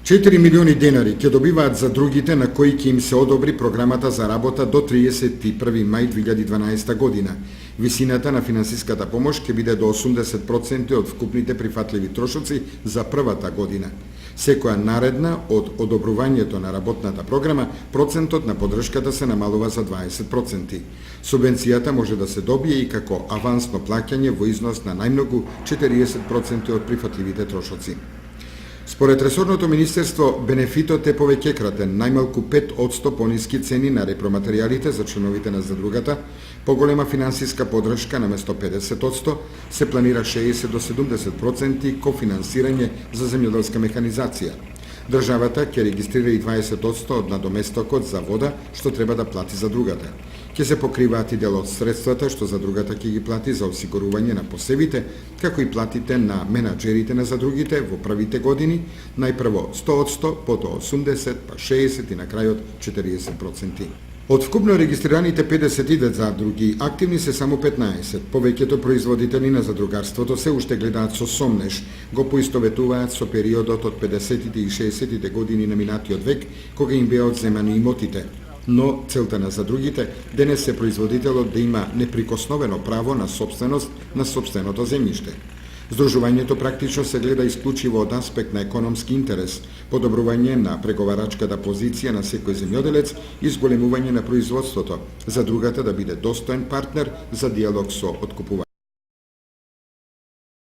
4 милиони денари ќе добиваат за другите на кои ќе им се одобри програмата за работа до 31 мај 2012 година. Висината на финансиската помош ќе биде до 80% од вкупните прифатливи трошоци за првата година. Секоја наредна од одобрувањето на работната програма, процентот на поддршката се намалува за 20%. Субвенцијата може да се добие и како авансно плаќање во износ на најмногу 40% од прифатливите трошоци. Според ресорното министерство, бенефитот е повеќекратен, најмалку 5% пониски цени на репроматеријалите за членовите на задругата, поголема финансиска поддршка наместо 50%, се планира 60 до 70% кофинансирање за земјоделска механизација. Државата ќе регистрира и 20% од надоместокот за вода што треба да плати задругата. Ќе се покриваат и дел од средствата што задругата ќе ги плати за осигурување на посевите, како и платите на менаџерите на задругите во првите години, најпрво 100%, потоа 80%, па 60% и на крајот 40%. Од вкупно регистрираните 52 задруги, активни се само 15. Повеќето производители на задругарството се уште гледаат со сомнеш, го поистоветуваат со периодот од 50-тите и 60-тите години на минатиот век, кога им беа одземани имотите. Но целта на задругите денес е производителот да има неприкосновено право на собственост на собственото земјиште. Здружувањето практично се гледа исклучиво од аспект на економски интерес, подобрување на преговарачката позиција на секој земјоделец и зголемување на производството, за другата да биде достоен партнер за диалог со откупувањето.